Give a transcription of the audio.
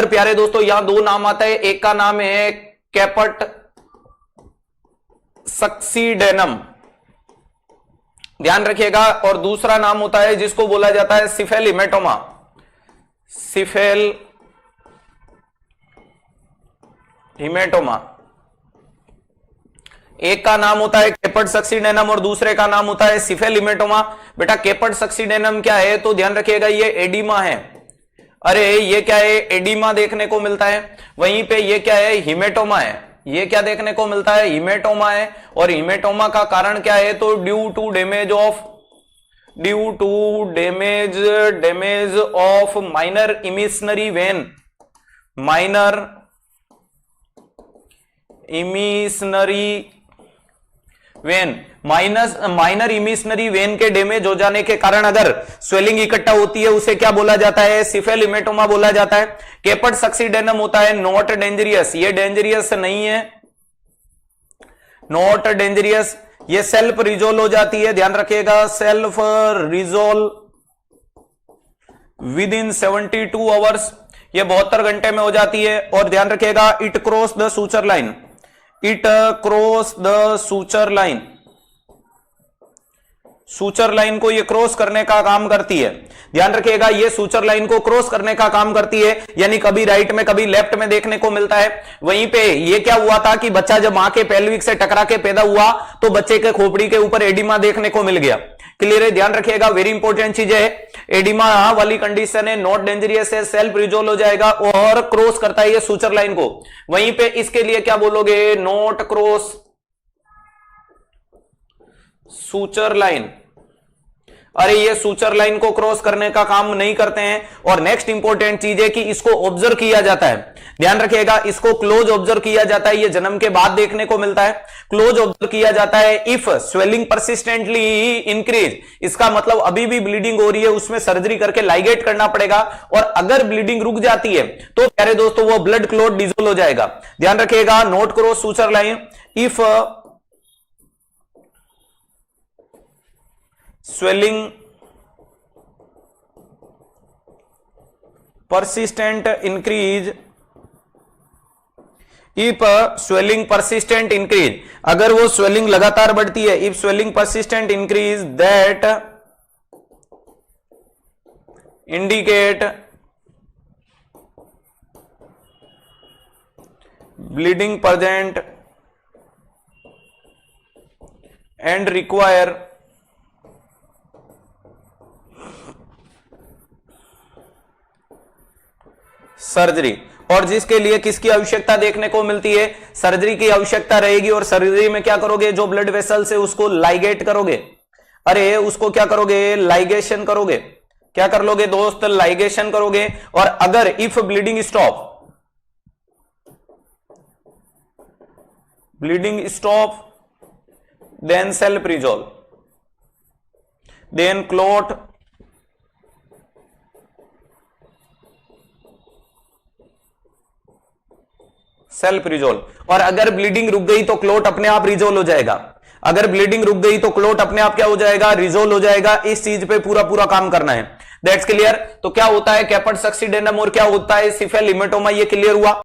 प्यारे दोस्तों यहां दो नाम आता है, एक का नाम है कैपट सक्सीडेनम, ध्यान रखिएगा, और दूसरा नाम होता है जिसको बोला जाता है सिफेल हिमेटोमा, सिफेल हिमेटोमा। एक का नाम होता है कैपट सक्सीडेनम और दूसरे का नाम होता है सिफेल हिमेटोमा। बेटा कैपट सक्सीडेनम क्या है, तो ध्यान रखिएगा ये एडिमा है। अरे ये क्या है, एडिमा देखने को मिलता है। वहीं पे ये क्या है, हिमेटोमा है। ये क्या देखने को मिलता है, हिमेटोमा है। और हिमेटोमा का कारण क्या है, तो due to damage of minor emissionary vein, minor emissionary vein, minor emissionary vein के डैमेज हो जाने के कारण अगर स्वेलिंग इकट्ठा होती है उसे क्या बोला जाता है, सिफेल हिमेटोमा बोला जाता है। कैपट सक्सीडेनम होता है नॉट डेंजरियस, ये डेंजरियस नहीं है, नॉट डेंजरियस, ये सेल्फ रिजोल्व हो जाती है, ध्यान रखिएगा, self resolve with in 72 hours, ये 72 घंटे में हो जाती है। और ध्यान रखिएगा it cross the suture line, it cross the suture line, suture line को ये क्रॉस करने का काम करती है। ध्यान रखिएगा ये सूचर लाइन को क्रॉस करने का काम करती है, यानी कभी राइट में कभी लेफ्ट में देखने को मिलता है। वहीं पे ये क्या हुआ था कि बच्चा जब मां के पेल्विक से टकरा के पैदा हुआ तो बच्चे के खोपड़ी के ऊपर एडिमा देखने को मिल गया। क्लियर है, ध्यान रखिएगा, वेरी इंपॉर्टेंट चीज है। एडिमा वाली कंडीशन है, नॉट डेंजरियस है, सेल्फ रिजोल्व हो जाएगा और क्रॉस करता है ये सूचर लाइन को। वहीं पे इसके लिए क्या बोलोगे, नॉट क्रॉस सूचर लाइन। अरे ये सूचर लाइन को क्रॉस करने का काम नहीं करते हैं। और नेक्स्ट इंपॉर्टेंट चीज है कि इसको ऑब्जर्व किया जाता है, ध्यान रखिएगा, इसको क्लोज ऑब्जर्व किया जाता है, ये जन्म के बाद देखने को मिलता है, क्लोज ऑब्जर्व किया जाता है। इफ स्वेलिंग परसिस्टेंटली इंक्रीज, इसका मतलब अभी भी ब्लीडिंग हो रही है, उसमें सर्जरी करके लाइगेट करना पड़ेगा। और अगर ब्लीडिंग रुक जाती है तो प्यारे दोस्तों वो ब्लड क्लॉट डिसोल्व हो जाएगा। ध्यान रखिएगा not cross suture line if swelling persistent increase, if swelling persistent increase, अगर वो swelling लगातार बढ़ती है, if swelling persistent increase that indicate bleeding present and require surgery, और जिसके लिए किसकी आवश्यकता देखने को मिलती है, सर्जरी की आवश्यकता रहेगी। और सर्जरी में क्या करोगे, जो ब्लड वेसल्स है उसको लाइगेट करोगे। अरे उसको क्या करोगे, लाइगेशन करोगे। क्या कर लोगे दोस्त, लाइगेशन करोगे। और अगर if bleeding stop then self resolve, then clot self resolve. और अगर ब्लीडिंग रुक गई तो क्लोट अपने आप रिजोल्व हो जाएगा। अगर ब्लीडिंग रुक गई तो क्लोट अपने आप क्या हो जाएगा, रिजोल्व हो जाएगा। इस चीज पे पूरा काम करना है, दैट्स क्लियर। तो क्या होता है कैपट सक्सीडेनम और क्या होता है सिफेल हिमेटोमा, ये क्लियर हुआ।